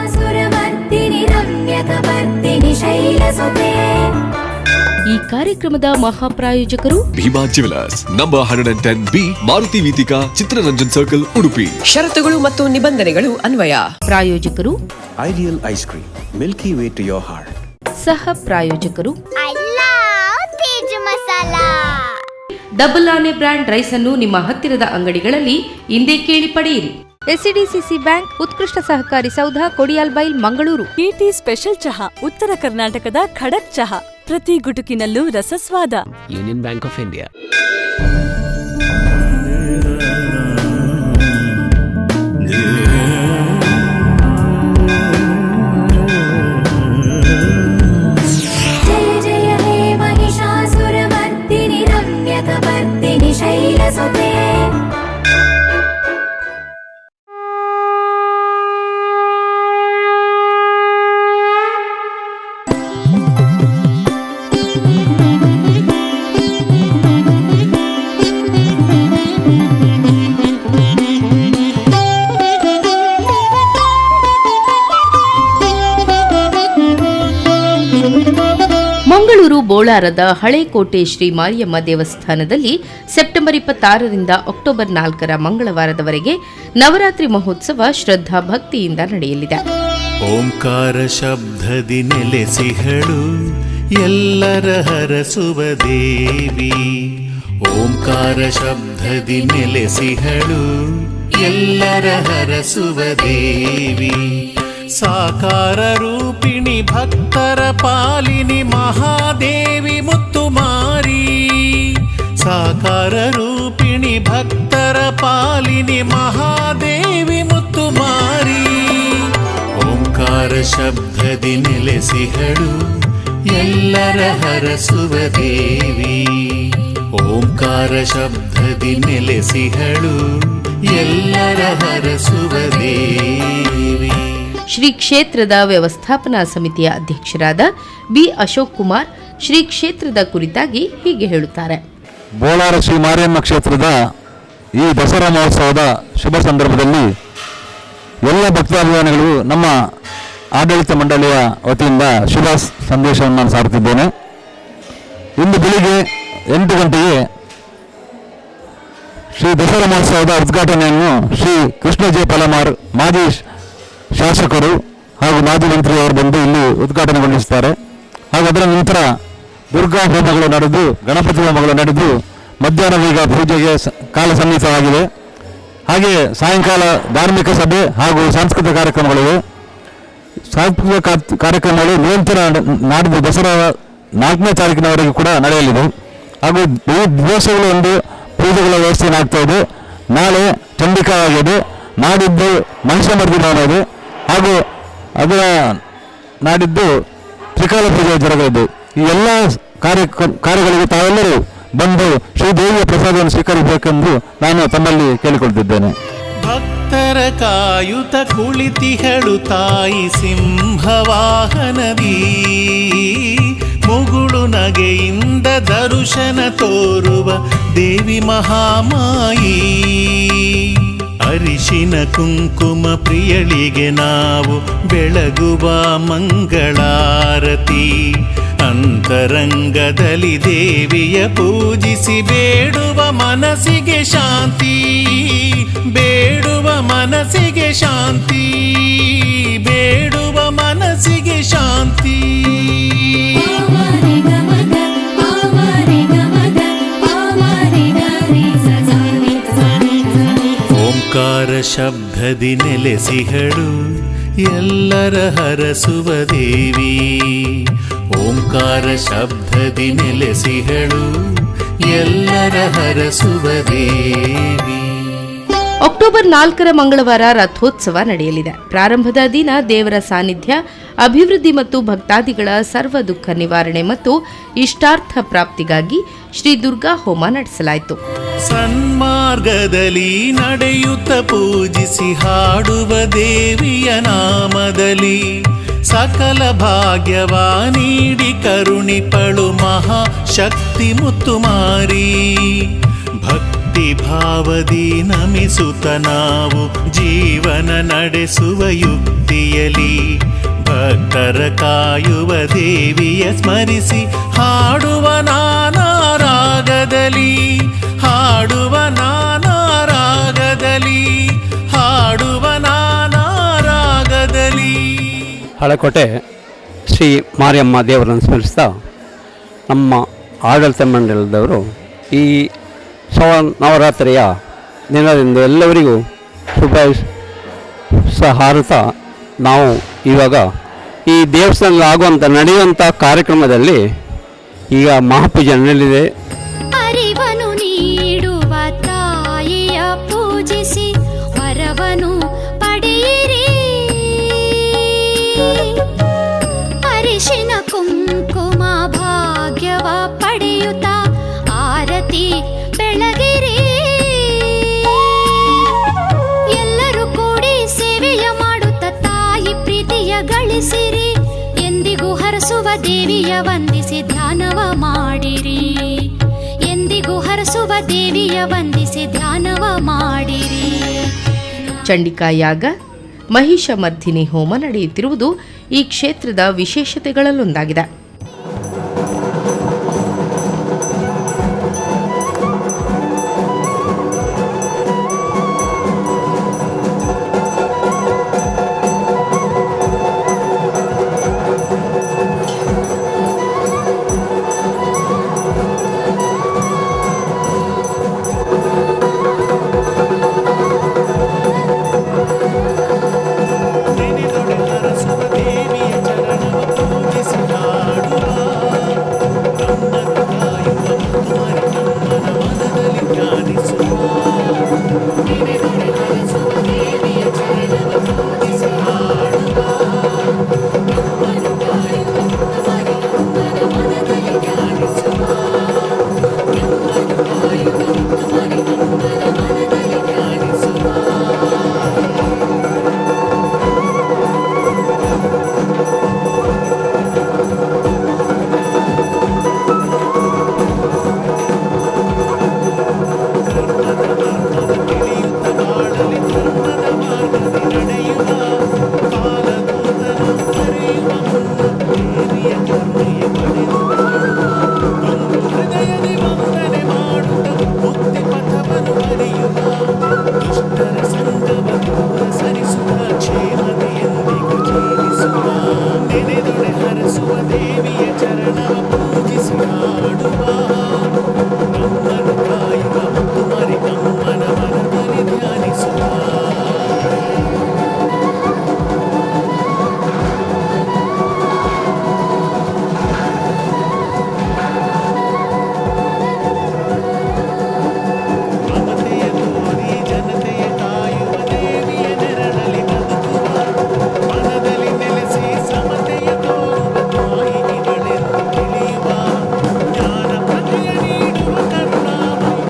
महिषासुरमर्दिनि रम्यकपर्दिनि शैलसुते। ಈ ಕಾರ್ಯಕ್ರಮದ ಮಹಾಪ್ರಾಯೋಜಕರು Bhima jewellers number 110B Maruti Veethika Chittaranjan circle Udupi. ಷರತ್ತುಗಳು ಮತ್ತು ನಿಬಂಧನೆಗಳು ಅನ್ವಯ. ಪ್ರಾಯೋಜಕರು ideal ice cream, milky way to your heart. ಸಹ ಪ್ರಾಯೋಜಕರು Teju masala. Double Aane brand rice ಅನ್ನು ನಿಮ್ಮ ಹತ್ತಿರದ ಅಂಗಡಿಗಳಲ್ಲಿ ಇಂದೇ ಕೇಳಿ ಪಡೆಯಿರಿ. ಎಸ್ಸಿಡಿಸಿಸಿ ಬ್ಯಾಂಕ್, ಉತ್ಕೃಷ್ಟ ಸಹಕಾರಿ ಸೌಧ, ಕೊಡಿಯಾಲ್ಬೈಲ್, ಮಂಗಳೂರು. ಕೀರ್ತಿ ಸ್ಪೆಷಲ್ ಚಹಾ, ಉತ್ತರ ಕರ್ನಾಟಕದ ಖಡಕ್ ಚಹಾ, ಪ್ರತಿ ಗುಟುಕಿನಲ್ಲೂ ರಸಸ್ವಾದ. Union Bank of India. जय जय हे महिषासुरमर्दिनि रम्यकपर्दिनि शैलसुते। ಮಂಗಳೂರು ಬೋಳಾರದ ಹಳೇಕೋಟೆ ಶ್ರೀ ಮಾರಿಯಮ್ಮ ದೇವಸ್ಥಾನದಲ್ಲಿ ಸೆಪ್ಟೆಂಬರ್ 26ರಿಂದ ಅಕ್ಟೋಬರ್ 4ರ ಮಂಗಳವಾರದವರೆಗೆ ನವರಾತ್ರಿ ಮಹೋತ್ಸವ ಶ್ರದ್ಧಾ ಭಕ್ತಿಯಿಂದ ನಡೆಯಲಿದೆ. ಓಂಕಾರ ಶಬ್ದದಿ ನೆಲೆಸಿಹಳು ಎಲ್ಲರ ಹರಸುವ ದೇವಿ. ಓಂಕಾರ ಶಬ್ದದಿ ನೆಲೆಸಿಹಳು ಎಲ್ಲರ ಹರಸುವ ದೇವಿ. ಸಾಕಾರ ರೂಪಿಣಿ ಭಕ್ತರ ಪಾಲಿನಿ ಮಹಾದೇವಿ ಮುತ್ತುಮಾರಿ. ಸಾಕಾರ ರೂಪಿಣಿ ಭಕ್ತರ ಪಾಲಿನಿ ಮಹಾದೇವಿ ಮುತ್ತುಮಾರಿ. ಓಂಕಾರ ಶಬ್ದದಿ ನೆಲೆಸಿಹಳು ಎಲ್ಲರ ಹರಸುವ ದೇವಿ. ಓಂಕಾರ ಶಬ್ದದಿ ನೆಲೆಸಿಹಳು ಎಲ್ಲರ ಹರಸುವ ದೇವಿ. ಶ್ರೀ ಕ್ಷೇತ್ರದ ವ್ಯವಸ್ಥಾಪನಾ ಸಮಿತಿಯ ಅಧ್ಯಕ್ಷರಾದ ಬಿ ಅಶೋಕ್ ಕುಮಾರ್ ಶ್ರೀ ಕ್ಷೇತ್ರದ ಕುರಿತಾಗಿ ಹೀಗೆ ಹೇಳುತ್ತಾರೆ. ಬೋಳಾರ ಶ್ರೀ ಮಾರಿಯಮ್ಮ ಕ್ಷೇತ್ರದ ಈ ದಸರಾ ಮಹೋತ್ಸವದ ಶುಭ ಸಂದರ್ಭದಲ್ಲಿ ಎಲ್ಲ ಭಕ್ತಾಭಿಮಾನಿಗಳು ನಮ್ಮ ಆಡಳಿತ ಮಂಡಳಿಯ ವತಿಯಿಂದ ಶುಭ ಸಂದೇಶವನ್ನು ನಾನು ಸಾರುತ್ತಿದ್ದೇನೆ. ಇಂದು ಬೆಳಿಗ್ಗೆ 8 ಗಂಟೆಗೆ ಶ್ರೀ ದಸರಾ ಮಹೋತ್ಸವದ ಉದ್ಘಾಟನೆಯನ್ನು ಶ್ರೀ ಕೃಷ್ಣ ಜೆ ಪಲಮಾರ್ ಮಾಜಿ ಶಾಸಕರು ಹಾಗೂ ಮಾಜಿ ಮಂತ್ರಿಯವರು ಬಂದು ಇಲ್ಲಿ ಉದ್ಘಾಟನೆಗೊಳಿಸುತ್ತಾರೆ. ಹಾಗೂ ಅದರ ನಂತರ ದುರ್ಗಾ ಹೋಮಗಳು ನಡೆದು ಗಣಪತಿ ಹೋಮಗಳು ನಡೆದು ಮಧ್ಯಾಹ್ನ ಈಗ ಪೂಜೆಗೆ ಕಾಲ ಸನ್ನಿಹಿತವಾಗಿದೆ. ಹಾಗೆ ಸಾಯಂಕಾಲ ಧಾರ್ಮಿಕ ಸಭೆ ಹಾಗೂ ಸಾಂಸ್ಕೃತಿಕ ಕಾರ್ಯಕ್ರಮಗಳಿವೆ. ಸಾಂಸ್ಕೃತಿಕ ಕಾರ್ಯಕ್ರಮಗಳು ನಿರಂತರ ನಾಡಿದ್ದು ದಸರಾ 4ನೇ ತಾರೀಕಿನವರೆಗೆ ಕೂಡ ನಡೆಯಲಿದೆ. ಹಾಗೂ ಈ ದಿವಸಗಳು ಒಂದು ಪೂಜೆಗಳ ವ್ಯವಸ್ಥೆ ಆಗ್ತಾ ಇದೆ. ನಾಳೆ ಚಂಡಿಕಾವಾಗಿದೆ, ನಾಡಿದ್ದು ಮಹಿಷಾಮರ್ದಿನಿ ಇದೆ, ಹಾಗೂ ಅದರ ನಾಡಿದ್ದು ತ್ರಿಕಾಲ ಪೂಜೆ ಜರುಗಲಿದೆ. ಈ ಎಲ್ಲ ಕಾರ್ಯಗಳಿಗೆ ತಾವೆಲ್ಲರೂ ಬಂದು ಶ್ರೀದೇವಿಯ ಪ್ರಸಾದವನ್ನು ಸ್ವೀಕರಿಸಬೇಕೆಂದು ನಾನು ತಮ್ಮಲ್ಲಿ ಕೇಳಿಕೊಳ್ತಿದ್ದೇನೆ. ಭಕ್ತರ ಕಾಯುತ ಕುಳಿತಿಹಳು ತಾಯಿ ಸಿಂಹವಾಹನದಿ. ಮುಗುಳು ನಗೆಯಿಂದ ದರ್ಶನ ತೋರುವ ದೇವಿ ಮಹಾಮಾಯಿ. ಅರಿಶಿನ ಕುಂಕುಮ ಪ್ರಿಯಳಿಗೆ ನಾವು ಬೆಳಗುವ ಮಂಗಳಾರತಿ. ಅಂತರಂಗದಲ್ಲಿ ದೇವಿಯ ಪೂಜಿಸಿ ಬೇಡುವ ಮನಸ್ಸಿಗೆ ಶಾಂತಿ. ಬೇಡುವ ಮನಸ್ಸಿಗೆ ಶಾಂತಿ. ಬೇಡುವ ಮನಸ್ಸಿಗೆ ಶಾಂತಿ. ಓಂಕಾರ ಶಬ್ದದಿ ನೆಲೆಸಿಹಳು ಎಲ್ಲರ ಹರಸುವ ದೇವಿ. ಓಂಕಾರ ಶಬ್ದದಿ ನೆಲೆಸಿಹಳು ಎಲ್ಲರ ಹರಸುವ ದೇವಿ. ಅಕ್ಟೋಬರ್ 4ರ ಮಂಗಳವಾರ ರಥೋತ್ಸವ ನಡೆಯಲಿದೆ. ಪ್ರಾರಂಭದ ದಿನ ದೇವರ ಸಾನ್ನಿಧ್ಯ, ಅಭಿವೃದ್ಧಿ ಮತ್ತು ಭಕ್ತಾದಿಗಳ ಸರ್ವ ದುಃಖ ನಿವಾರಣೆ ಮತ್ತು ಇಷ್ಟಾರ್ಥ ಪ್ರಾಪ್ತಿಗಾಗಿ ಶ್ರೀ ದುರ್ಗಾ ಹೋಮ ನಡೆಸಲಾಯಿತು. ಸನ್ಮಾರ್ಗದಲ್ಲಿ ನಡೆಯುತ್ತ ಪೂಜಿಸಿ ಹಾಡುವ ದೇವಿಯ ನಾಮದಲ್ಲಿ ಸಕಲ ಭಾಗ್ಯವ ನೀಡಿ ಕರುಣಿಪಳು ಮಹಾಶಕ್ತಿ ಮುತ್ತುಮಾರಿ. ಭಕ್ತಿ ಭಾವದಿ ನಮಿಸುತ್ತ ನಾವು ಜೀವನ ನಡೆಸುವ ಯುಕ್ತಿಯಲಿ ಭಕ್ತರ ಕಾಯುವ ದೇವಿಯ ಸ್ಮರಿಸಿ ಹಾಡುವ ನಾನಾ ರಾಗದಲ್ಲಿ ಹಾಡುವ ನಾನಾ ರಾಗದಲ್ಲಿ ಹಾಡುವ ನಾನಾ ರಾಗದಲ್ಲಿ. ಹಳಕೋಟೆ ಶ್ರೀ ಮಾರಿಯಮ್ಮ ದೇವರನ್ನು ಸ್ಮರಿಸ್ತಾ ನಮ್ಮ ಆಡಳಿತ ಮಂಡಲದವರು ಈ ನವರಾತ್ರಿಯ ದಿನದಿಂದ ಎಲ್ಲರಿಗೂ ಶುಭ ಹಾರುತ್ತಾ ನಾವು ಇವಾಗ ಈ ದೇವಸ್ಥಾನದಲ್ಲಿ ಆಗುವಂಥ ನಡೆಯುವಂಥ ಕಾರ್ಯಕ್ರಮದಲ್ಲಿ ಈಗ ಮಹಾಪೂಜೆ ನಡೆಯಲಿದೆ. ಅರಿವನು ನೀಡುವ ತಾಯಿಯ ಪೂಜಿಸಿ ವರವನು ಪಡೆಯಿರಿ. ಅರಿಶಿನ ಕುಂಕುಮ ಭಾಗ್ಯವ ಪಡೆಯುತ್ತ ಆರತಿ ಬೆಳಗಿರಿ. ಎಲ್ಲರೂ ಕೂಡಿ ಸೇವೆಯ ಮಾಡುತ್ತ ತಾಯಿ ಪ್ರೀತಿಯ ಗಳಿಸಿರಿ. ಎಂದಿಗೂ ಹರಸುವ ದೇವಿಯ ವಂದಿಸಿ ಧ್ಯಾನವ ಮಾಡಿರಿ. ಎಂದಿಗೂ ಹರಸುವ ದೇವಿಯ ವಂದಿಸಿ ಧ್ಯಾನವ ಮಾಡಿರಿ. ಚಂಡಿಕಾ ಯಾಗ, ಮಹಿಷಮರ್ಧಿನಿ ಹೋಮ ನಡೆಯುತ್ತಿರುವುದು ಈ ಕ್ಷೇತ್ರದ ವಿಶೇಷತೆಗಳಲ್ಲೊಂದಾಗಿದೆ.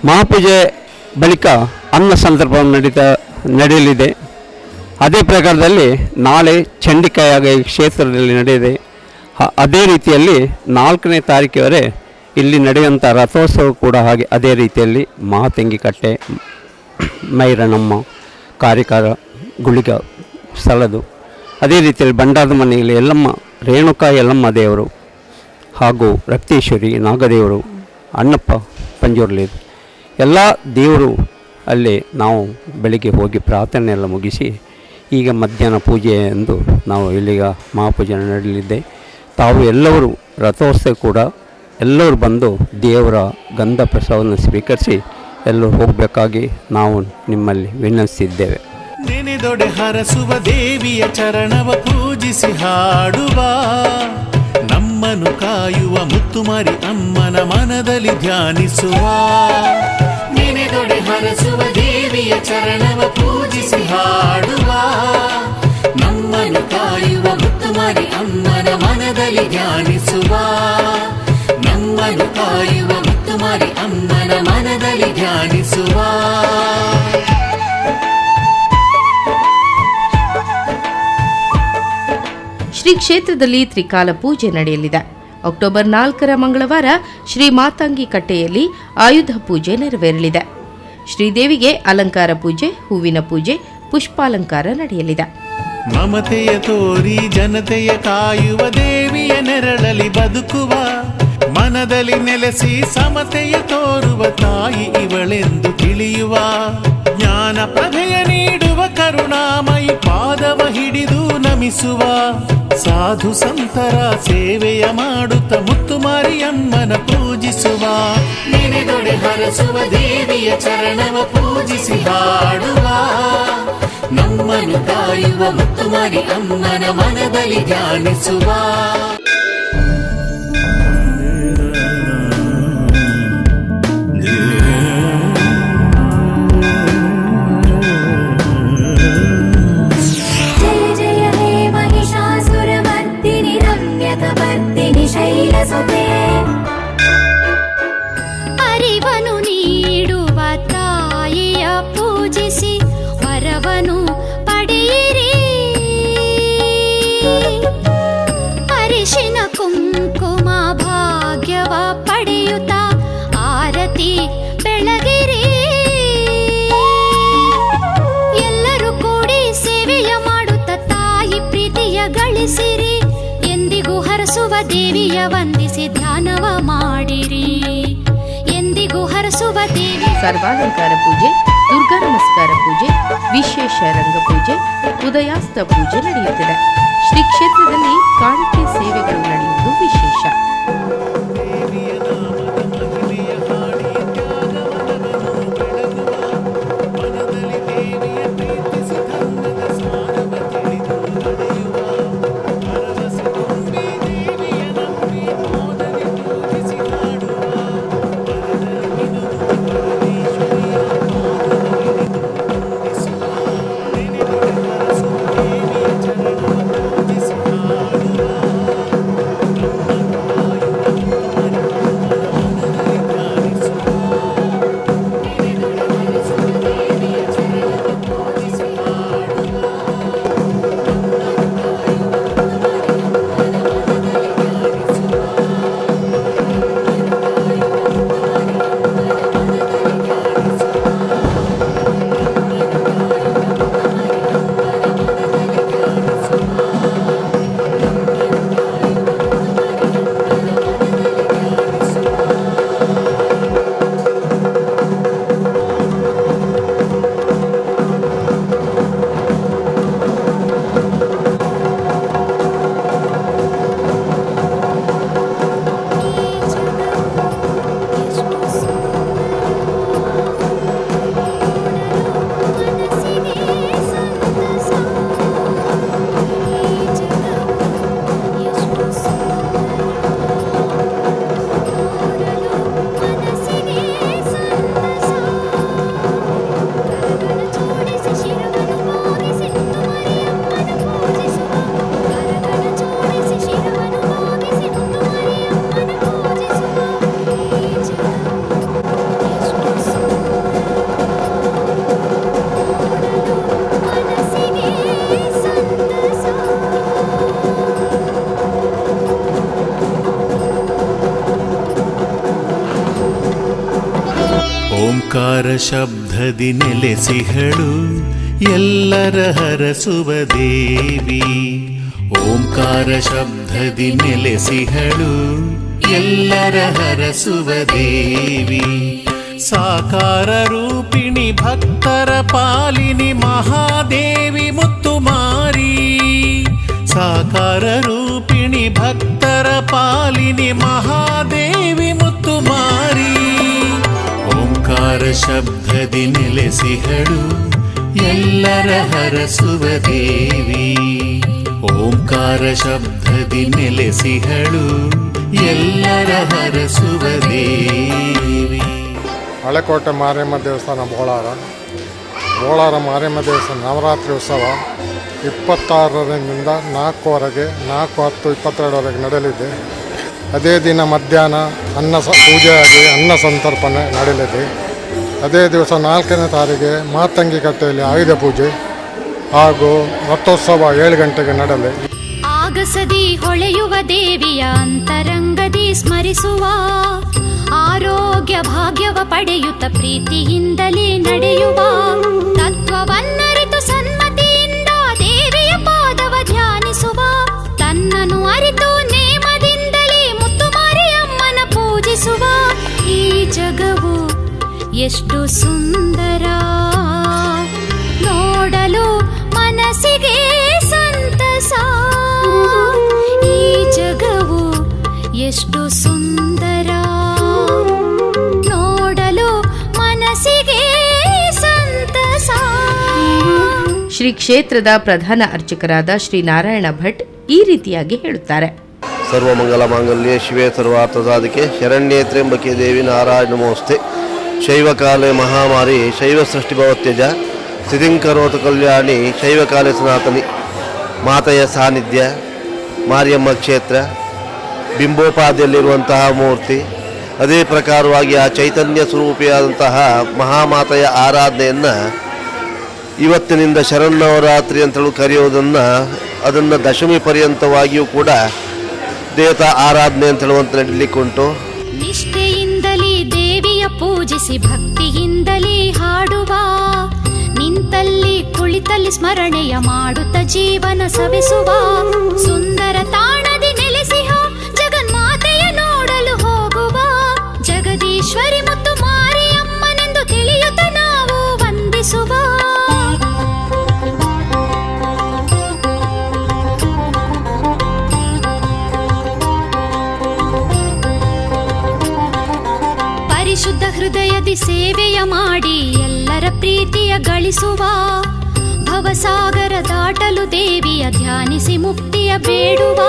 ಮಹಾಪೂಜೆ ಬಳಿಕ ಅನ್ನ ಸಂದರ್ಭವನ್ನು ನಡೆಯಲಿದೆ. ಅದೇ ಪ್ರಕಾರದಲ್ಲಿ ನಾಳೆ ಚಂಡಿಕಾಯಾಗ ಈ ಕ್ಷೇತ್ರದಲ್ಲಿ ನಡೆದಿದೆ. ಅದೇ ರೀತಿಯಲ್ಲಿ 4ನೇ ತಾರೀಕಿವರೆ ಇಲ್ಲಿ ನಡೆಯುವಂಥ ರಥೋತ್ಸವ ಕೂಡ ಹಾಗೆ ಅದೇ ರೀತಿಯಲ್ಲಿ ಮಹಾತೆಂಗಿಕಟ್ಟೆ, ಮೈರನಮ್ಮ, ಕಾರಿಕಾರ, ಗುಳಿಗ ಸ್ಥಳದು, ಅದೇ ರೀತಿಯಲ್ಲಿ ಬಂಡಾದ ಮನೆಯಲ್ಲಿ ಎಲ್ಲಮ್ಮ, ರೇಣುಕಾ ಎಲ್ಲಮ್ಮ ದೇವರು ಹಾಗೂ ರಕ್ತೇಶ್ವರಿ ನಾಗದೇವರು, ಅಣ್ಣಪ್ಪ ಪಂಜುರ್ಲಿ ಎಲ್ಲ ದೇವರು ಅಲ್ಲಿ ನಾವು ಬೆಳಿಗ್ಗೆ ಹೋಗಿ ಪ್ರಾರ್ಥನೆ ಎಲ್ಲ ಮುಗಿಸಿ ಈಗ ಮಧ್ಯಾಹ್ನ ಪೂಜೆ ಎಂದು ನಾವು ಇಲ್ಲಿಗ ಮಹಾಪೂಜೆ ನಡೆಯಲಿದೆ. ತಾವು ಎಲ್ಲರೂ ರಥೋತ್ಸವ ಕೂಡ ಎಲ್ಲರೂ ಬಂದು ದೇವರ ಗಂಧ ಪ್ರಸಾದವನ್ನು ಸ್ವೀಕರಿಸಿ ಎಲ್ಲರೂ ಹೋಗಬೇಕಾಗಿ ನಾವು ನಿಮ್ಮಲ್ಲಿ ವಿನಂತಿಸಿದ್ದೇವೆ. ನೆನೆದೊಡೆ ಹರಸುವ ದೇವಿಯ ಚರಣವ ಪೂಜಿಸಿ ಹಾಡುವ, ನಮ್ಮನ್ನು ಕಾಯುವ ಮುತ್ತುಮಾರಿ ಅಮ್ಮನ ಮನದಲ್ಲಿ ಧ್ಯಾನಿಸುವ. ನೆನೆದೊಡೆ ಹರಸುವ ದೇವಿಯ ಚರಣವ ಪೂಜಿಸಿ ಹಾಡುವ, ನಮ್ಮನ್ನು ಕಾಯುವ ಮುತ್ತುಮಾರಿ ಅಮ್ಮನ ಮನದಲ್ಲಿ ಧ್ಯಾನಿಸುವ. ನಮ್ಮನ್ನು ಕಾಯುವ ಮುತ್ತುಮಾರಿ ಅಮ್ಮನ ಮನದಲ್ಲಿ ಧ್ಯಾನಿಸುವ. ಶ್ರೀ ಕ್ಷೇತ್ರದಲ್ಲಿ ತ್ರಿಕಾಲ ಪೂಜೆ ನಡೆಯಲಿದೆ. ಅಕ್ಟೋಬರ್ 4ರ ಮಂಗಳವಾರ ಶ್ರೀ ಮಾತಂಗಿ ಕಟ್ಟೆಯಲ್ಲಿ ಆಯುಧ ಪೂಜೆ ನೆರವೇರಲಿದೆ. ಶ್ರೀದೇವಿಗೆ ಅಲಂಕಾರ ಪೂಜೆ, ಹೂವಿನ ಪೂಜೆ, ಪುಷ್ಪಾಲಂಕಾರ ನಡೆಯಲಿದೆ. ಮಮತೆಯ ತೋರಿ ಜನತೆಯ ಕಾಯುವ ದೇವಿಯ ನೆರಳಲಿ ಬದುಕುವ, ಮನದಲ್ಲಿ ನೆಲೆಸಿ ಸಮತೆಯ ತೋರುವ ತಾಯಿ ಇವಳೆಂದು ತಿಳಿಯುವ, ಜ್ಞಾನ ಪ್ರಭೆಯ ನೀಡುವ ಕರುಣಾಮಯಿ ಪಾದವ ಹಿಡಿದು ನಮಿಸುವ, ಸಾಧು ಸಂತರ ಸೇವೆಯ ಮಾಡುತ್ತ ಮುತ್ತುಮಾರಿಯಮ್ಮನ ಪೂಜಿಸುವ, ನೆನೆದೊಡೆ ಹರಸುವ ದೇವಿಯ ಚರಣವ ಪೂಜಿಸಿ ಹಾಡುವ, ನಮ್ಮನ್ನು ಕಾಯುವ ಮುತ್ತುಮಾರಿ ಅಮ್ಮನ ಮನದಲ್ಲಿ ಧ್ಯಾನಿಸುವ. जय जय हे महिषासुरमर्दिनि रम्यकपर्दिनि शैलसुते ಅರಿವನು ನೀಡುವ ತಾಯಿಯ ಪೂಜಿಸಿ ವರವನು ಪಡೆಯಿರಿ. ಅರಿಶಿನ ಕುಂಕುಮ ಭಾಗ್ಯವ ಪಡೆಯುತ್ತ ಆರತಿ ಬೆಳಗಿರಿ. ಎಲ್ಲರೂ ಕೂಡಿ ಸೇವೆಯ ಮಾಡುತ್ತ ತಾಯಿ ಪ್ರೀತಿಯ ಗಳಿಸಿರಿ. ಎಂದಿಗೂ ಹರಸುವ ದೇವಿಯ ವಂದಿಸಿ ಧ್ಯಾನವ ಮಾಡಿರಿ. ಎಂದಿಗೂ ಹರಸುವ ದೇವಿ ಸರ್ವಾಲಂಕಾರ ಪೂಜೆ, ದುರ್ಗಾ ನಮಸ್ಕಾರ ಪೂಜೆ, ವಿಶೇಷ ರಂಗಪೂಜೆ, ಉದಯಾಸ್ತ ಪೂಜೆ ನಡೆಯುತ್ತಿದೆ. ಶ್ರೀ ಕ್ಷೇತ್ರದಲ್ಲಿ ಕಾಣಿಕೆ ಸೇವೆಗಳು ನಡೆಯುವುದು ವಿಶೇಷ. ಓಂಕಾರ ಶಬ್ದದಿ ನೆಲೆಸಿಹಳು ಎಲ್ಲರ ಹರಸುವ ದೇವಿ. ಓಂಕಾರ ಶಬ್ದದಿ ನೆಲೆಸಿಹಳು ಎಲ್ಲರ ಹರಸುವ ದೇವಿ. ಸಾಕಾರ ರೂಪಿಣಿ ಭಕ್ತರ ಪಾಲಿನಿ ಮಹಾದೇವಿ ಮುತ್ತುಮಾರಿ. ಸಾಕಾರ ರೂಪಿಣಿ ಭಕ್ತರ ಪಾಲಿನಿ ಮಹಾದೇವಿ ಮುತ್ತುಮಾರಿ. ಓಂಕಾರ ಶಬ್ದದಿ ನೆಲೆಸಿಹಳು ಎಲ್ಲರ ಹರಸುವ ದೇವಿ. ಓಂಕಾರ ಶಬ್ದದಿ ನೆಲೆಸಿಹಳು ಎಲ್ಲರ ಹರಸುವ ದೇವಿ. ಹಳೆಕೋಟೆ ಮಾರಿಯಮ್ಮ ದೇವಸ್ಥಾನ ಬೋಳಾರ ಮಾರಿಯಮ್ಮ ದೇವಸ್ಥಾನ ನವರಾತ್ರಿ ಉತ್ಸವ 26ರಿಂದ 4ವರೆಗೆ 4/10/22 ನಡೆಯಲಿದೆ. ಅದೇ ದಿನ ಮಧ್ಯಾಹ್ನ ಪೂಜೆಯಾಗಿ ಅನ್ನ ಸಂತರ್ಪಣೆ ನಡೆಯಲಿದೆ. ಅದೇ ದಿವಸ 4ನೇ ತಾರೀಕಿಗೆ ಮಾತಂಗಿ ಕಟ್ಟೆಯಲ್ಲಿ ಆಯುಧ ಪೂಜೆ ಹಾಗೂ ರಥೋತ್ಸವ 7 ಗಂಟೆಗೆ ನಡೆಯಲಿದೆ. ಆಗಸದಿ ಹೊಳೆಯುವ ದೇವಿಯ ಅಂತರಂಗದಿ ಸ್ಮರಿಸುವ, ಆರೋಗ್ಯ ಭಾಗ್ಯವ ಪಡೆಯುತ್ತ ಪ್ರೀತಿಯಿಂದಲೇ ನಡೆಯುವ, ತತ್ವವನ್ನರಿತು ಸನ್ಮತಿಯಿಂದ ದೇವಿಯ ಎಷ್ಟು ಸುಂದರ, ನೋಡಲು ಮನಸ್ಸಿಗೆ ಸಂತಸ. ಈ ಜಗವು ಎಷ್ಟು ಸುಂದರ, ನೋಡಲು ಮನಸ್ಸಿಗೆ ಸಂತಸ. ಶ್ರೀ ಕ್ಷೇತ್ರದ ಪ್ರಧಾನ ಅರ್ಚಕರಾದ ಶ್ರೀ ನಾರಾಯಣ ಭಟ್ ಈ ರೀತಿಯಾಗಿ ಹೇಳುತ್ತಾರೆ. ಸರ್ವಮಂಗಲ ಮಾಂಗಲ್ಯೆ ಶಿವೆ ಸರ್ವಾರ್ಥ ಸಾಧಿಕೆ ಶರಣ್ಯೇ ತ್ರ್ಯಂಬಕೆ ದೇವಿ ನಾರಾಯಣ ನಮೋಸ್ತೆ. ಶೈವಕಾಲೆ ಮಹಾಮಾರಿ ಶೈವ ಸೃಷ್ಟಿ ಭವತ್ಯಜ ಸ್ಥಿತಿಂಕರೋತು ಕಲ್ಯಾಣಿ ಶೈವಕಾಲೆ ಸನಾತನಿ. ಮಾತೆಯ ಸಾನ್ನಿಧ್ಯ, ಮಾರಿಯಮ್ಮ ಕ್ಷೇತ್ರ, ಬಿಂಬೋಪಾದಿಯಲ್ಲಿರುವಂತಹ ಮೂರ್ತಿ, ಅದೇ ಪ್ರಕಾರವಾಗಿ ಆ ಚೈತನ್ಯ ಸ್ವರೂಪಿಯಾದಂತಹ ಮಹಾಮಾತೆಯ ಆರಾಧನೆಯನ್ನು ಇವತ್ತಿನಿಂದ ಶರನ್ನವರಾತ್ರಿ ಅಂತೇಳಿ ಕರೆಯೋದನ್ನು, ಅದನ್ನು ದಶಮಿ ಪರ್ಯಂತವಾಗಿಯೂ ಕೂಡ ದೇವತಾ ಆರಾಧನೆ ಅಂತ ಹೇಳುವಂತ ನಡೀಲಿಕ್ಕುಂಟು. ನಿಷ್ಠೆಯಿಂದಲೇ ದೇವಿಯ ಪೂಜಿಸಿ ಭಕ್ತಿಯಿಂದಲೇ ಹಾಡುವ, ನಿಂತಲ್ಲಿ ಕುಳಿತಲ್ಲಿ ಸ್ಮರಣೆಯ ಮಾಡುತ್ತ ಜೀವನ ಸವಿಸುವ, ಸುಂದರ ತಾಣದಿ ನೆಲೆಸಿಹ ಜಗನ್ಮಾತೆಯ ನೋಡಲು ಹೋಗುವ, ಜಗದೀಶ್ವರಿ ಮತ್ತು ಮಾರಿಯಮ್ಮನೆಂದು ತಿಳಿಯುತ್ತ ನಾವು ವಂದಿಸುವ. ಪರಿಶುದ್ಧ ಹೃದಯದಿ ಸೇವೆಯ ಮಾಡಿ ಎಲ್ಲರ ಪ್ರೀತಿಯ ಗಳಿಸುವ, ಭವಸಾಗರ ದಾಟಲು ದೇವಿಯ ಧ್ಯಾನಿಸಿ ಮುಕ್ತಿಯ ಬೇಡುವ,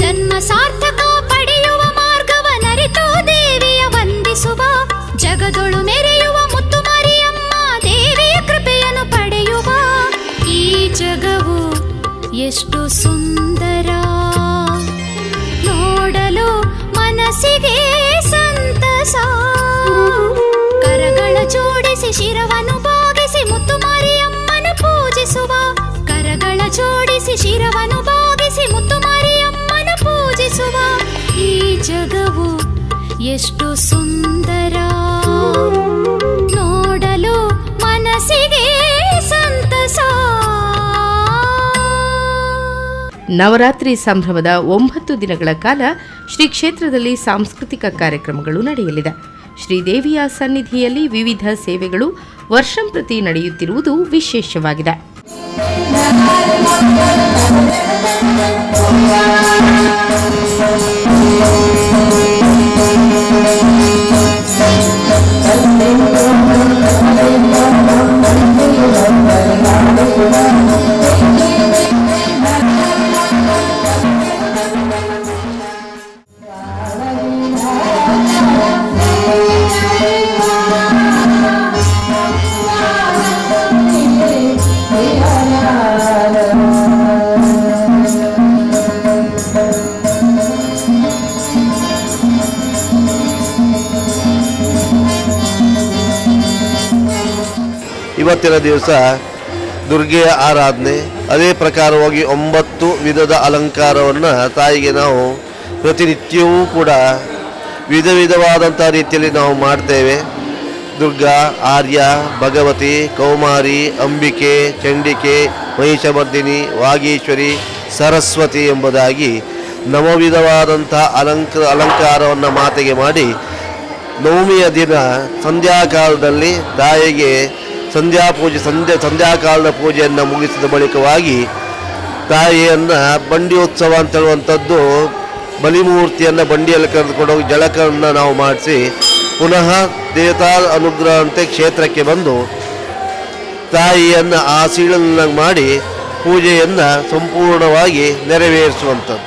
ಜನ್ಮ ಸಾರ್ಥಕ ಪಡೆಯುವ ಮಾರ್ಗವ ನರಿತು ದೇವಿಯ ವಂದಿಸುವ, ಜಗದೊಳು ಮೆರೆಯುವ ಮುತ್ತು ಮಾರಿಯಮ್ಮ ದೇವಿಯ ಕೃಪೆಯನ್ನು ಪಡೆಯುವ. ಈ ಜಗವು ಎಷ್ಟು ಸುಂದರ, ನೋಡಲು ಮನಸ್ಸಿಗೆ ಸಂತಸ. ಕರಗಳ ಜೋಡಿಸಿ ಶಿರವನ್ನು ಬಾಗಿಸಿ ಮುತ್ತು ಮಾರಿಯಮ್ಮನ ಪೂಜಿಸುವ, ಕರಗಳ ಜೋಡಿಸಿ ಶಿರವನ್ನು ಬಾಗಿಸಿ ಮುತ್ತು ಮಾರಿಯಮ್ಮನ ಪೂಜಿಸುವ. ಈ ಜಗವು ಎಷ್ಟು ಸುಂದರ, ನೋಡಲು ಮನಸ್ಸಿಗೆ ಸಂತಸ. ನವರಾತ್ರಿ ಸಂಭ್ರಮದ 9 ದಿನಗಳ ಕಾಲ ಶ್ರೀ ಕ್ಷೇತ್ರದಲ್ಲಿ ಸಾಂಸ್ಕೃತಿಕ ಕಾರ್ಯಕ್ರಮಗಳು ನಡೆಯಲಿದೆ. ಶ್ರೀದೇವಿಯ ಸನ್ನಿಧಿಯಲ್ಲಿ ವಿವಿಧ ಸೇವೆಗಳು ವರ್ಷಂಪ್ರತಿ ನಡೆಯುತ್ತಿರುವುದು ವಿಶೇಷವಾಗಿದೆ. ಇವತ್ತಿನ ದಿವಸ ದುರ್ಗೆಯ ಆರಾಧನೆ, ಅದೇ ಪ್ರಕಾರವಾಗಿ 9 ವಿಧದ ಅಲಂಕಾರವನ್ನು ತಾಯಿಗೆ ನಾವು ಪ್ರತಿನಿತ್ಯವೂ ಕೂಡ ವಿಧ ವಿಧವಾದಂಥ ರೀತಿಯಲ್ಲಿ ನಾವು ಮಾಡ್ತೇವೆ. ದುರ್ಗಾ, ಆರ್ಯ, ಭಗವತಿ, ಕೌಮಾರಿ, ಅಂಬಿಕೆ, ಚಂಡಿಕೆ, ಮಹಿಷಮರ್ದಿನಿ, ವಾಗೀಶ್ವರಿ, ಸರಸ್ವತಿ ಎಂಬುದಾಗಿ ನವವಿಧವಾದಂಥ ಅಲಂಕಾರವನ್ನು ಮಾತೆಗೆ ಮಾಡಿ ನವಮಿಯ ದಿನ ಸಂಧ್ಯಾಕಾಲದಲ್ಲಿ ತಾಯಿಗೆ ಸಂಧ್ಯಾಕಾಲದ ಪೂಜೆಯನ್ನು ಮುಗಿಸಿದ ಬಳಿಕವಾಗಿ ತಾಯಿಯನ್ನು ಬಂಡಿಯೋತ್ಸವ ಅಂತ ಹೇಳುವಂಥದ್ದು, ಬಲಿಮೂರ್ತಿಯನ್ನು ಬಂಡಿಯಲ್ಲಿ ಕರೆದುಕೊಂಡು ಹೋಗಿ ಜಳಕವನ್ನು ನಾವು ಮಾಡಿಸಿ ಪುನಃ ದೇವತಾ ಅನುಗ್ರಹಂತೆ ಕ್ಷೇತ್ರಕ್ಕೆ ಬಂದು ತಾಯಿಯನ್ನು ಆ ಸೀಳನ್ನಾಗಿ ಮಾಡಿ ಪೂಜೆಯನ್ನು ಸಂಪೂರ್ಣವಾಗಿ ನೆರವೇರಿಸುವಂಥದ್ದು.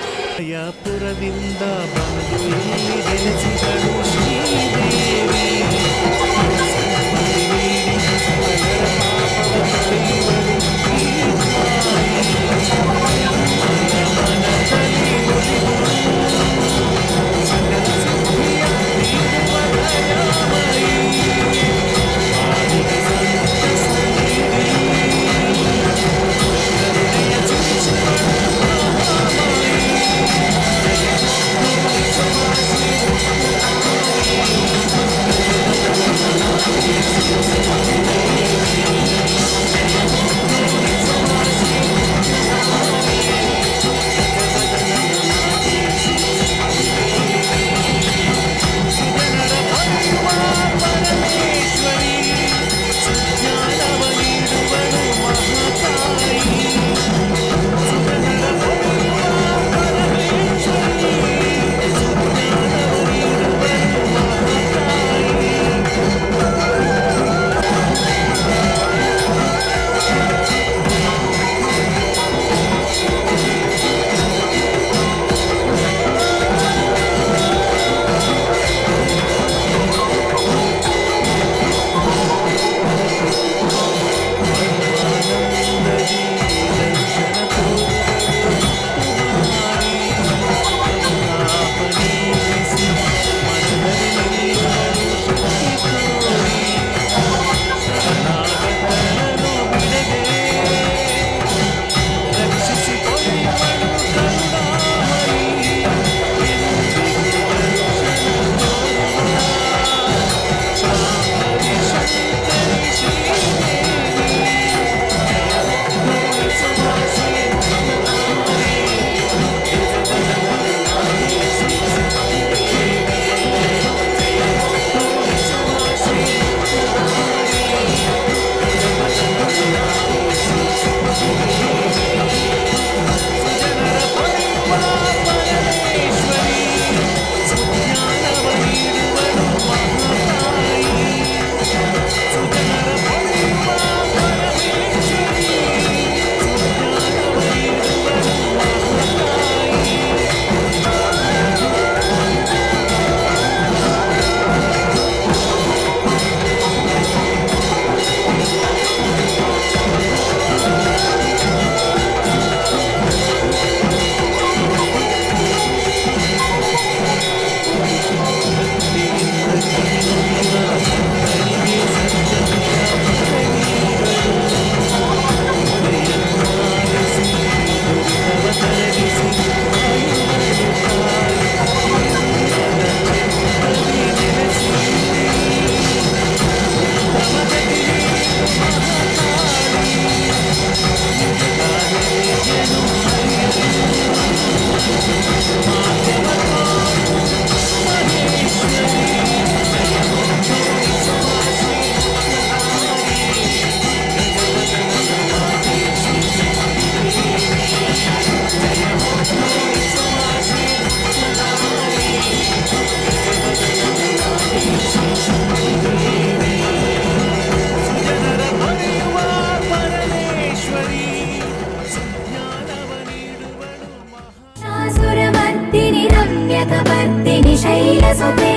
ರಮ್ಯಕಪರ್ದಿನಿ ಶೈಲಸುತೆ.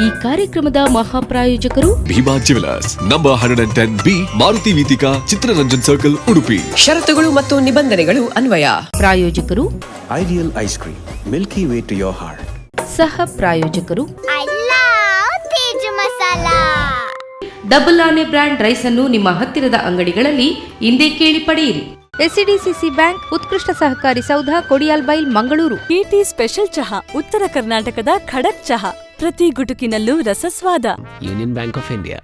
ಈ ಕಾರ್ಯಕ್ರಮದ ಮಹಾಪ್ರಾಯೋಜಕರು Bhima jewellers number 110B Maruti Veethika Chittaranjan circle Udupi. ಷರತ್ತುಗಳು ಮತ್ತು ನಿಬಂಧನೆಗಳು ಅನ್ವಯ. ಪ್ರಾಯೋಜಕರು Ideal ice cream, Milky Way to your heart. ಸಹ ಪ್ರಾಯೋಜಕರು Teju masala. Double Aane brand rice ಅನ್ನು ನಿಮ್ಮ ಹತ್ತಿರದ ಅಂಗಡಿಗಳಲ್ಲಿ ಇಂದೇ ಕೇಳಿ ಪಡೆಯಿರಿ. ಎಸ್ಸಿಡಿಸಿಸಿ ಬ್ಯಾಂಕ್, ಉತ್ಕೃಷ್ಟ ಸಹಕಾರಿ ಸೌಧ, ಕೊಡಿಯಾಲ್ಬೈಲ್, ಮಂಗಳೂರು. ಟಿಟಿ ಸ್ಪೆಷಲ್ ಚಹಾ, ಉತ್ತರ ಕರ್ನಾಟಕದ ಖಡಕ್ ಚಹಾ, ಪ್ರತಿ ಗುಟುಕಿನಲ್ಲೂ ರಸಸ್ವಾದ. Union Bank of India.